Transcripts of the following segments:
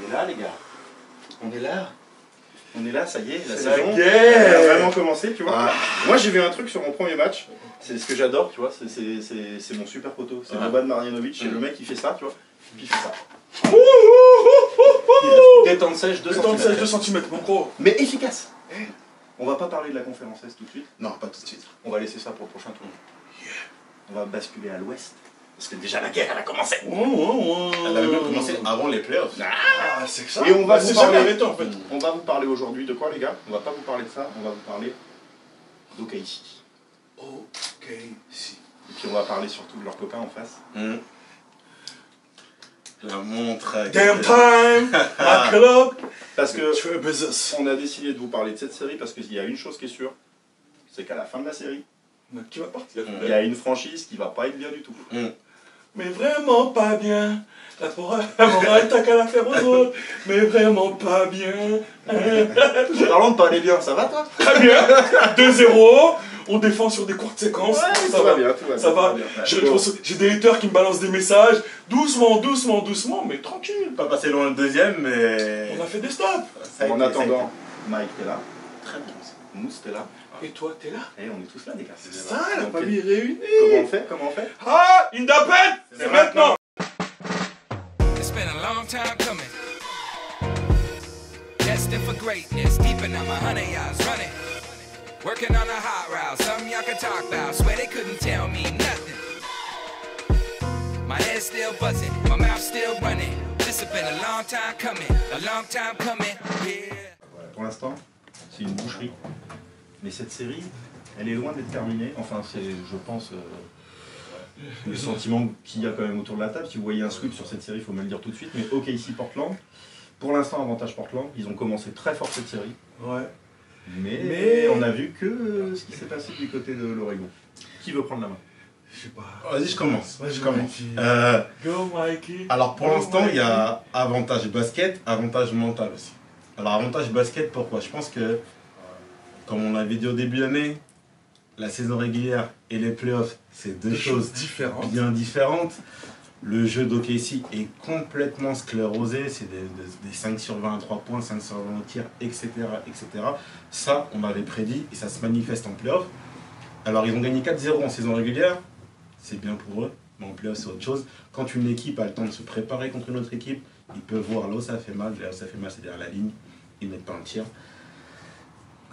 est là, les gars. On est là. On est là, ça y est, la saison a vraiment commencé, tu vois. Moi, j'ai vu un truc sur mon premier match. C'est ce que j'adore, tu vois. C'est mon super poteau. C'est Boban Marjanovic. C'est le mec qui fait ça, tu vois. Puis il fait ça. Détente sèche 2 cm. Mon gros. Mais efficace. On va pas parler de la conférence Est tout de suite. Non, pas tout de suite. On va laisser ça pour le prochain tour. On va basculer à l'Ouest. Parce que déjà la guerre, elle a commencé. Elle avait même commencé avant les playoffs. Ah, c'est que ça. Et on va vous parler. jamais en fait. On va vous parler aujourd'hui de quoi, les gars? On va pas vous parler de ça. On va vous parler d'OKC. Ok, si. Et puis on va parler surtout de leurs copains en face. La montre. Damn time, my club. Parce que Tu fais business. on a décidé de vous parler de cette série parce qu'il y a une chose qui est sûre, c'est qu'à la fin de la série, Qui va partir? il y a une franchise qui va pas être bien du tout. Mais vraiment pas bien. La morale, t'as qu'à la faire aux autres. Mais vraiment pas bien. Parlons de pas aller bien, ça va toi? Très bien. 2-0. On défend sur des courtes séquences. Ouais, ça tout va va bien, tout va bien. Ça va. Bien. J'ai des haters qui me balancent des messages. Doucement, mais tranquille. Pas passé loin le deuxième, mais. On a fait des stops. En attendant, Mike t'es là. Très bien. Mousse t'es là. Et toi, t'es là. Et on est tous là, les gars. C'est ça, la Donc, famille réunie. Comment on fait? Ah, Indapet, c'est maintenant. It's been a long time coming. Destined for greatness, keeping on my 100 yards running. Working on a hot route, something y'all can talk about. Swear they couldn't tell me nothing. My head's still buzzing, my mouth still running. This has been a long time coming, yeah. Voilà, pour l'instant, c'est une boucherie. Mais cette série, elle est loin d'être terminée. Enfin, c'est, je pense, le sentiment qu'il y a quand même autour de la table. Si vous voyez un sweep sur cette série, il faut me le dire tout de suite. Mais OKC Portland, pour l'instant, avantage Portland. Ils ont commencé très fort cette série. Ouais. Mais on a vu que ce qui s'est passé du côté de l'Oregon. Qui veut prendre la main? Je sais pas. Vas-y, je commence. Vas-y, Je commence. Mikey. Go Mikey. Alors pour l'instant, il y a avantage basket, avantage mental aussi. Alors avantage basket, pourquoi? Je pense que, comme on l'avait dit au début de l'année, la saison régulière et les playoffs, c'est deux choses différentes. bien différentes. Le jeu d'OKC est complètement sclérosé, c'est des 5 sur 20 à 3 points, 5 sur 20 au tir, etc., etc. Ça, on l'avait prédit et ça se manifeste en playoff. Alors ils ont gagné 4-0 en saison régulière, c'est bien pour eux, mais en playoff c'est autre chose. Quand une équipe a le temps de se préparer contre une autre équipe, ils peuvent voir là où ça fait mal, là où ça fait mal c'est derrière la ligne, ils mettent pas un tir.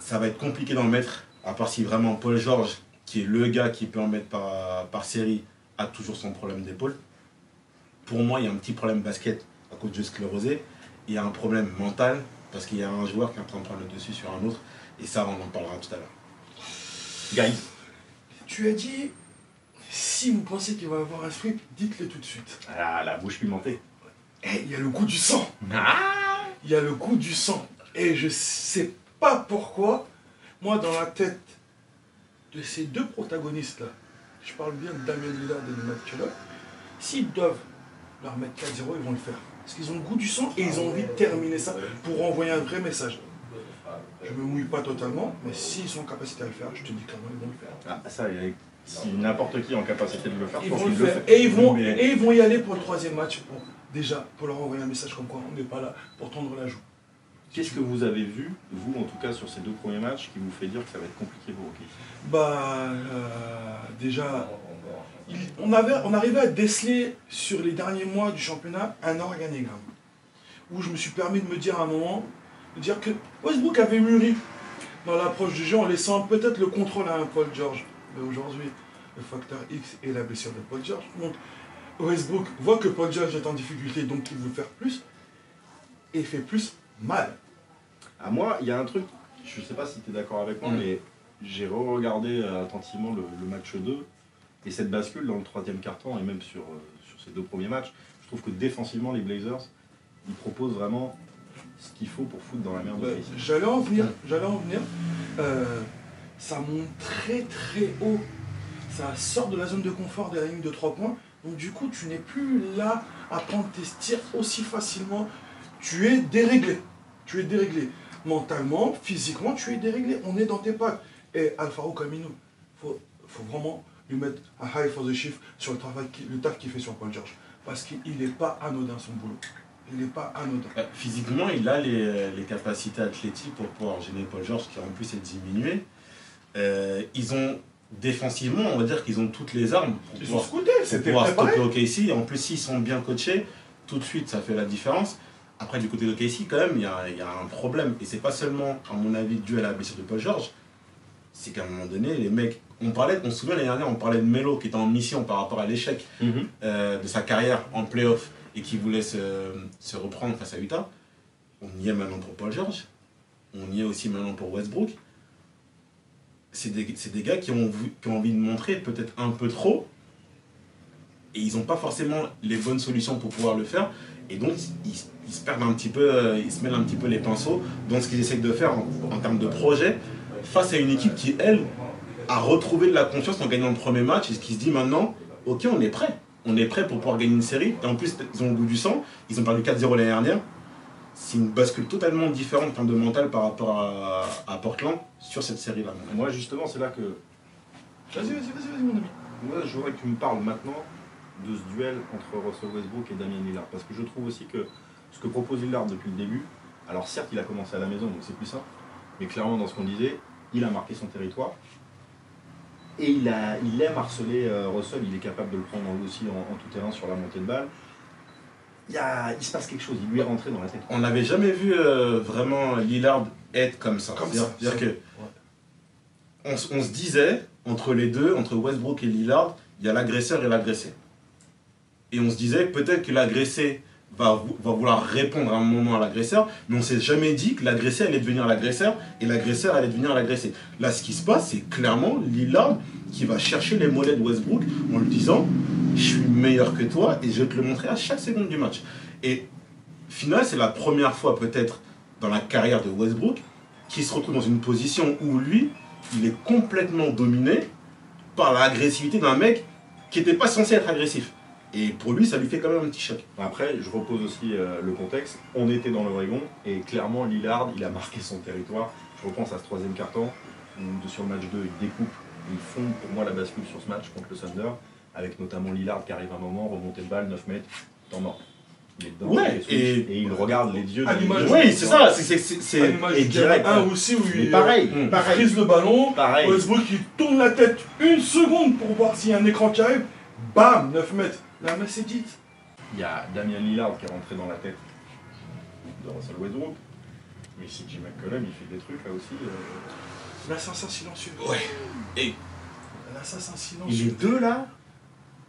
Ça va être compliqué d'en mettre, à part si vraiment Paul George, qui est le gars qui peut en mettre par série, a toujours son problème d'épaule. Pour moi, il y a un petit problème basket à cause du sclérosé. Il y a un problème mental parce qu'il y a un joueur qui est en train de prendre le dessus sur un autre. Et ça, on en parlera tout à l'heure. Guys. Tu as dit, si vous pensez qu'il va y avoir un sweep, dites-le tout de suite. Ah, la bouche pimentée. Eh, il y a le goût du sang. Il y a le goût du sang. Et je sais pas pourquoi, moi, dans la tête de ces deux protagonistes-là, je parle bien de Damien Lillard et de Matt Culloch, s'ils doivent leur mettre 4-0, ils vont le faire. Parce qu'ils ont le goût du sang et ils ont envie de terminer ça pour envoyer un vrai message. Je me mouille pas totalement, mais s'ils sont en capacité à le faire, je te dis clairement, ils vont le faire. Ah, ça, si n'importe qui est en capacité de le faire, Ils je pense vont le qu'il faire. fait. Et Mais- ils vont y aller pour le troisième match, pour leur envoyer un message comme quoi on n'est pas là pour tendre la joue. Qu'est-ce que vous avez vu, vous en tout cas sur ces deux premiers matchs, qui vous fait dire que ça va être compliqué pour OKC? Bah, déjà, on arrivait à déceler sur les derniers mois du championnat un organigramme. Où je me suis permis de me dire à un moment, de dire que Westbrook avait mûri dans l'approche du jeu en laissant peut-être le contrôle à un Paul George. Mais aujourd'hui, le facteur X est la blessure de Paul George. Donc, Westbrook voit que Paul George est en difficulté, donc il veut faire plus, et fait plus mal. À moi, il y a un truc, je sais pas si tu es d'accord avec moi, mais j'ai re-regardé attentivement le match 2, et cette bascule dans le troisième quart-temps, et même sur ces deux premiers matchs, je trouve que défensivement, les Blazers, ils proposent vraiment ce qu'il faut pour foutre dans la merde. J'allais en venir. Ça monte très très haut. Ça sort de la zone de confort de la ligne de 3 points. Donc du coup, tu n'es plus là à prendre tes tirs aussi facilement. Tu es déréglé. Mentalement, physiquement, tu es déréglé. On est dans tes pattes. Et Alfaro Camino, faut vraiment lui mettre un high for the shift sur le taf qu'il fait sur Paul George. Parce qu'il n'est pas anodin son boulot. Il n'est pas anodin. Physiquement, il a les capacités athlétiques pour pouvoir gêner Paul George, qui en plus est diminué. Ils ont, défensivement, on va dire qu'ils ont toutes les armes pour Ils sont pouvoir, scoutés, c'était stopper OKC. En plus, s'ils sont bien coachés, tout de suite, ça fait la différence. Après, du côté de OKC, quand même, il y a un problème. Et c'est pas seulement, à mon avis, dû à la blessure de Paul George. C'est qu'à un moment donné, les mecs... On se souvient l'année dernière, on parlait de Melo qui était en mission par rapport à l'échec de sa carrière en playoff et qui voulait se reprendre face à Utah. On y est maintenant pour Paul George. On y est aussi maintenant pour Westbrook. C'est des gars qui ont envie de montrer peut-être un peu trop. Et ils n'ont pas forcément les bonnes solutions pour pouvoir le faire. Et donc, ils se perdent un petit peu, ils se mêlent un petit peu les pinceaux dans ce qu'ils essaient de faire en termes de projet face à une équipe qui, elle, a retrouvé de la confiance en gagnant le premier match et qui se dit maintenant, ok, on est prêt. On est prêt pour pouvoir gagner une série. Et en plus, ils ont le goût du sang. Ils ont perdu 4-0 l'année dernière. C'est une bascule totalement différente en termes de mental par rapport à Portland sur cette série-là. Moi, justement, c'est là que... Vas-y, mon ami. Moi, je voudrais que tu me parles maintenant de ce duel entre Russell Westbrook et Damian Lillard. Parce que je trouve aussi que ce que propose Lillard depuis le début, alors certes, il a commencé à la maison, donc c'est plus simple, mais clairement, dans ce qu'on disait, il a marqué son territoire. Et il aime harceler Russell, il est capable de le prendre aussi en tout terrain sur la montée de balle. Il se passe quelque chose, il lui est rentré dans la tête. On n'avait jamais vu vraiment Lillard être comme ça. C'est-à-dire que on se disait, entre les deux, entre Westbrook et Lillard, il y a l'agresseur et l'agressé. Et on se disait, peut-être que l'agressé va vouloir répondre à un moment à l'agresseur, mais on ne s'est jamais dit que l'agressé allait devenir l'agresseur et l'agresseur allait devenir l'agressé. Là, ce qui se passe, c'est clairement Lillard qui va chercher les mollets de Westbrook en lui disant « Je suis meilleur que toi et je vais te le montrer à chaque seconde du match ». Et finalement, c'est la première fois peut-être dans la carrière de Westbrook qu'il se retrouve dans une position où lui, il est complètement dominé par l'agressivité d'un mec qui n'était pas censé être agressif. Et pour lui, ça lui fait quand même un petit choc. Après, je repose aussi le contexte. On était dans l'Oregon et clairement, Lillard, il a marqué son territoire. Je repense à ce troisième carton où sur le match 2, il découpe. Ils font pour moi la bascule sur ce match contre le Thunder, avec notamment Lillard qui arrive à un moment, remontée de balle, 9 mètres, temps mort. Il est dedans, Ouais, et il regarde les yeux. Oui, c'est ça. Et direct. Un aussi où il pareil. frise le ballon, Pareil. Westbrook il tourne la tête une seconde pour voir s'il y a un écran qui arrive, bam, 9 mètres. La main c'est dite. Il y a Damian Lillard qui est rentré dans la tête de Russell Westbrook. Mais CJ McCollum, il fait des trucs là aussi. L'assassin silencieux. Ouais. Et l'assassin Et silencieux. les deux là,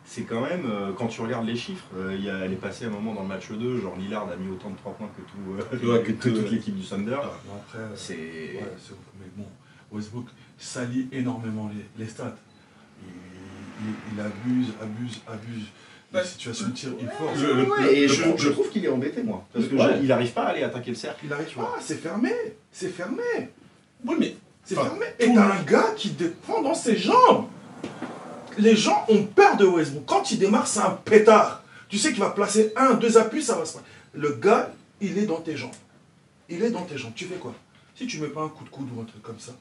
c'est quand même, quand tu regardes les chiffres, elle est passée un moment dans le match 2, genre Lillard a mis autant de 3 points que toute l'équipe du Thunder. Après, C'est... Ouais, mais bon, Westbrook salit énormément les stats. Il abuse. La situation de tir, il force. Et je trouve qu'il est embêté, moi. Parce qu'il n'arrive pas à aller attaquer le cercle. Il n'arrive pas, c'est fermé. oui, mais C'est fermé. Et t'as un gars qui défend dans ses jambes. Les gens ont peur de Westbrook. Quand il démarre, c'est un pétard. Tu sais qu'il va placer 1, 2 appuis, ça va se passer. Le gars, il est dans tes jambes. Tu fais quoi? Si tu mets pas un coup de coude ou un truc comme ça,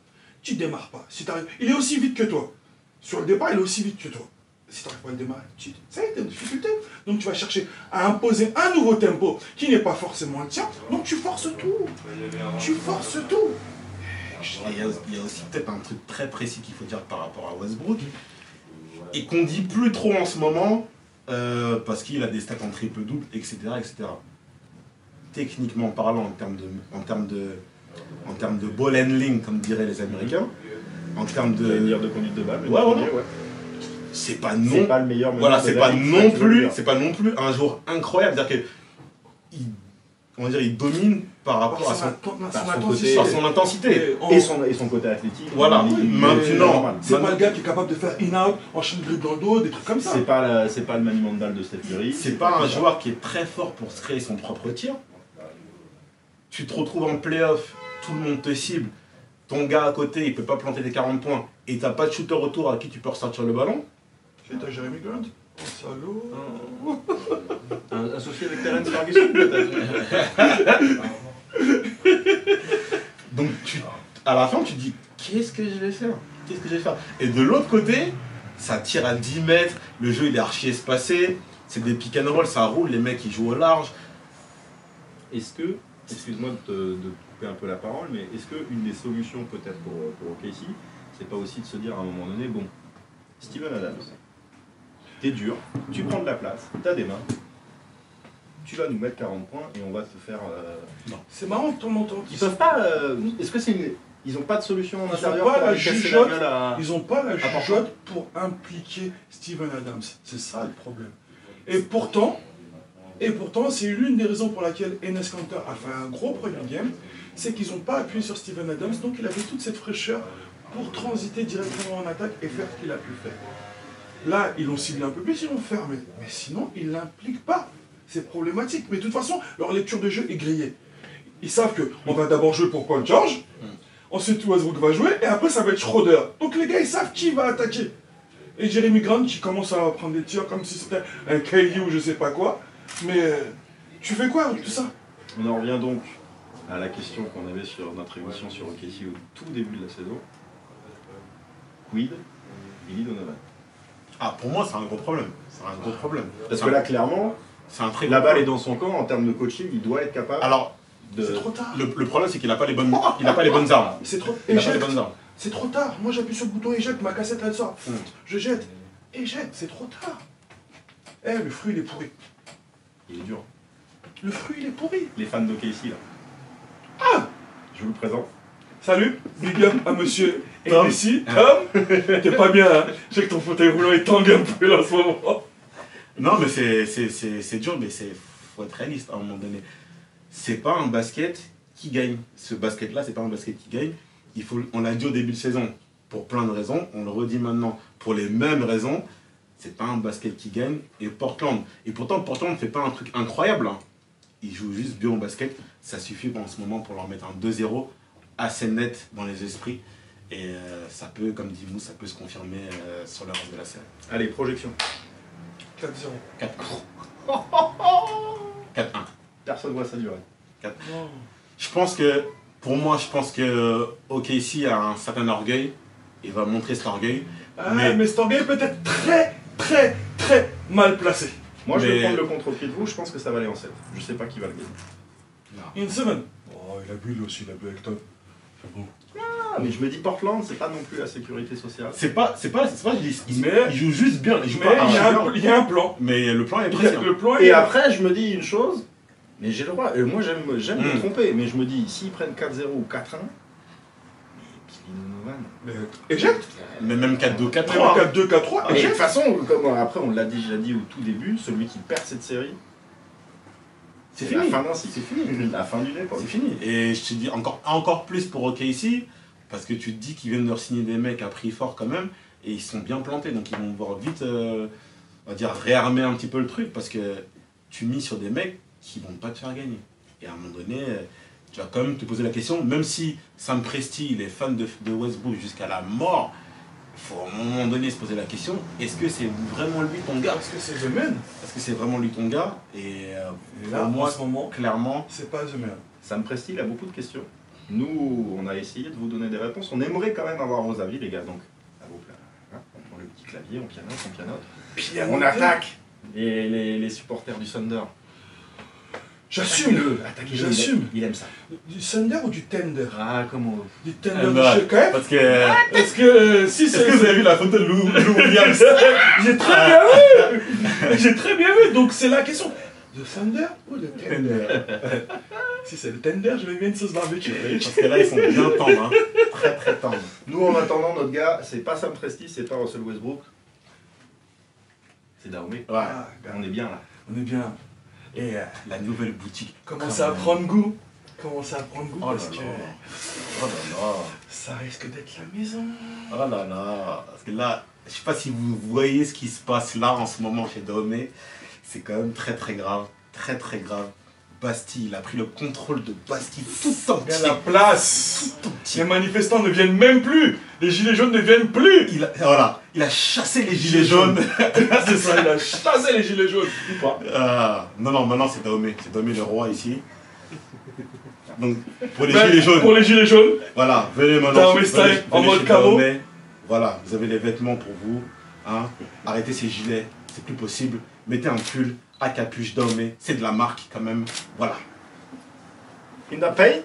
tu démarres pas. Si t'arrives, il est aussi vite que toi. Sur le départ, il est aussi vite que toi. Si tu n'arrives pas à le démarrer, ça y est, t'es en difficulté. Donc tu vas chercher à imposer un nouveau tempo qui n'est pas forcément le tien. Donc tu forces tout. il y a aussi peut-être un truc très précis qu'il faut dire par rapport à Westbrook et qu'on dit plus trop en ce moment parce qu'il a des stats en triple-double, etc., etc. Techniquement parlant, en termes de ball handling, comme diraient les Américains, en termes de conduite de balle. Ouais. C'est pas le meilleur. Voilà, c'est pas non plus un joueur incroyable. C'est-à-dire que il domine par rapport à son intensité et son côté athlétique. Voilà. Maintenant, c'est pas le gars qui est capable de faire in-out, enchaîner le dribble dans le dos, des trucs comme ça. C'est pas le maniement de balle de Steph Curry. C'est pas un joueur qui est très fort pour se créer son propre tir. Tu te retrouves en play-off, tout le monde te cible. Ton gars à côté, il peut pas planter des 40 points et t'as pas de shooter autour à qui tu peux ressortir le ballon. T'as Jeremy Grant. Oh, salaud. Associé avec Terence Ferguson, peut-être. Donc, à la fin, tu te dis, qu'est-ce que je vais faire? Et de l'autre côté, ça tire à 10 mètres, le jeu il est archi espacé, c'est des pick and roll, ça roule, les mecs ils jouent au large. est-ce que, excuse-moi de couper un peu la parole, mais est-ce qu'une des solutions peut-être pour OKC, c'est pas aussi de se dire à un moment donné, bon, Steven Adams, t'es dur, tu prends de la place, t'as des mains, tu vas nous mettre 40 points et on va te faire... Non. C'est marrant que ton montant. Ils peuvent pas... est-ce que c'est une... Ils n'ont pas de solution en intérieur pour pour la aller casser jugeote, la gueule à... Ils n'ont pas la Portland. jugeote pour impliquer Steven Adams. C'est ça le problème. Et pourtant, c'est l'une des raisons pour laquelle Enes Kanter a fait un gros premier game, c'est qu'ils n'ont pas appuyé sur Steven Adams, donc il avait toute cette fraîcheur pour transiter directement en attaque et faire ce qu'il a pu faire. Là, ils l'ont ciblé un peu plus, ils l'ont fermé. Mais sinon, ils ne l'impliquent pas. C'est problématique. Mais de toute façon, leur lecture de jeu est grillée. Ils savent qu'on va d'abord jouer pour Paul George, ensuite Westbrook va jouer, et après ça va être Schroeder. Donc les gars, ils savent qui va attaquer. Et Jeremy Grant qui commence à prendre des tirs comme si c'était un KD ou je sais pas quoi. Mais tu fais quoi avec tout ça? On en revient donc à la question qu'on avait sur notre émission sur OKC au tout début de la saison. Quid Billy Donovan. Ah, pour moi, c'est un gros problème. C'est un gros problème. Parce que là, clairement, c'est un très la gros balle est problème. dans son camp en termes de coaching, il doit être capable Alors, c'est trop tard. le problème, c'est qu'il n'a pas les bonnes, il a pas les bonnes armes. C'est trop... Il n'a pas les Éjecte. bonnes armes. C'est trop tard. Moi j'appuie sur le bouton éjecte, ma cassette elle sort. Je jette. Éjecte, c'est trop tard. Eh, le fruit il est pourri. Il est dur. Le fruit il est pourri. Les fans d'OKC là. Ah! Je vous le présente. Salut, big up à monsieur Tom. ici. Tom, t'es pas bien, hein? Je sais que ton fauteuil roulant il tangue un peu là en ce moment. Non, mais c'est dur, mais faut être réaliste à un moment donné. C'est pas un basket qui gagne. Ce basket-là, c'est pas un basket qui gagne. On l'a dit au début de saison, pour plein de raisons. On le redit maintenant, pour les mêmes raisons. C'est pas un basket qui gagne. Et Portland, et pourtant Portland ne fait pas un truc incroyable. Hein. Ils jouent juste bien au basket. Ça suffit en ce moment pour leur mettre un 2-0 assez net dans les esprits. Et ça peut, comme dit Mousse, ça peut se confirmer sur le reste de la série. Allez, projection. 4-0. 4-1. 4-1. Personne voit ça durer. Non. Je pense que, pour moi, je pense que OKC a un certain orgueil. Il va montrer cet orgueil. Ah, mais cet orgueil peut être très mal placé. Moi, je vais Mais- prendre le contre-pied de vous, je pense que ça va aller en 7. Je sais pas qui va le gagner. In 7. Oh, il a bu lui aussi, il a bu avec toi. C'est bon. Ah, mais je me dis Portland, c'est pas non plus la sécurité sociale. C'est pas, je dis, Mais- il joue juste bien. Il joue Mais pas il y, a archi bien. il y a un plan. Mais le plan est Il y a- précis. le plan Et il est- après, je me dis une chose, mais j'ai le droit, moi j'aime me tromper, mais je me dis, s'ils prennent 4-0 ou 4-1, mais Billy Donovan. Mais éjecte. Mais même 4-2, 4-3. Même 4-2, 4-3, Et de toute éjecte. façon, comme après on l'a déjà dit au tout début, celui qui perd cette série, C'est la fini. fin d'un cycle, c'est fini, la fin du nez. C'est fini. Et je te dis encore plus pour OKC, parce que tu te dis qu'ils viennent de leur signer des mecs à prix fort quand même, et ils sont bien plantés, donc ils vont devoir vite, on va dire, réarmer un petit peu le truc, parce que tu mises sur des mecs qui vont pas te faire gagner. Et à un moment donné, tu vas quand même te poser la question, même si Sam Presti, il est fan de Westbrook jusqu'à la mort, il faut à un moment donné se poser la question, est-ce que c'est vraiment lui ton gars? Parce que c'est The Man. Est-ce que c'est vraiment lui ton gars? Et Et là, pour moi, en ce moment, clairement, c'est pas The Man. Sam Presti, il a beaucoup de questions. Nous, on a essayé de vous donner des réponses. On aimerait quand même avoir vos avis, les gars. Donc, à vos plats. Hein, on prend le petit clavier, on pianote. On attaque les supporters du Thunder. J'assume. Attaquez-le, J'assume. il aime ça. Du Thunder ou du Tender? Ah, comment Du Tender de bah, chez KF? parce que... Parce que si Est-ce que vous c'est... avez vu la photo de Lou Williams? J'ai très bien vu. J'ai très bien vu. Donc c'est la question. The Thunder ou le Tender? Si c'est le Tender, je vais bien une sauce barbecue. Parce que là, ils sont bien tendres, hein. Très très tendres. Nous, en attendant, notre gars, c'est pas Sam Presti, c'est pas Russell Westbrook. C'est Dahomey. Ouais. Ah, On est bien là. on est bien. Et La nouvelle boutique. commencez à prendre goût. Commencez à prendre goût Oh là parce que là. Oh là là. ça risque d'être la maison. Oh là là. Parce que là, je sais pas si vous voyez ce qui se passe là en ce moment chez Dahomey. C'est quand même très très grave. Très très grave. Bastille, il a pris le contrôle de Bastille tout Il y a entier. la place. Tout entier. Les manifestants ne viennent même plus. Les gilets jaunes ne viennent plus. Il a chassé les gilets jaunes. C'est ça, il a chassé les gilets jaunes. Ou pas. Non, maintenant c'est Dahomey. C'est Dahomey le roi ici. Donc, pour les Ben, gilets jaunes, Pour les gilets jaunes. voilà, venez maintenant. Dahomey venez- style, venez en mode chez camo. Dahomey. Voilà, vous avez les vêtements pour vous. Hein. Arrêtez ces gilets, c'est plus possible. Mettez un pull à capuche Dahomey, c'est de la marque quand même. Voilà. In the pay?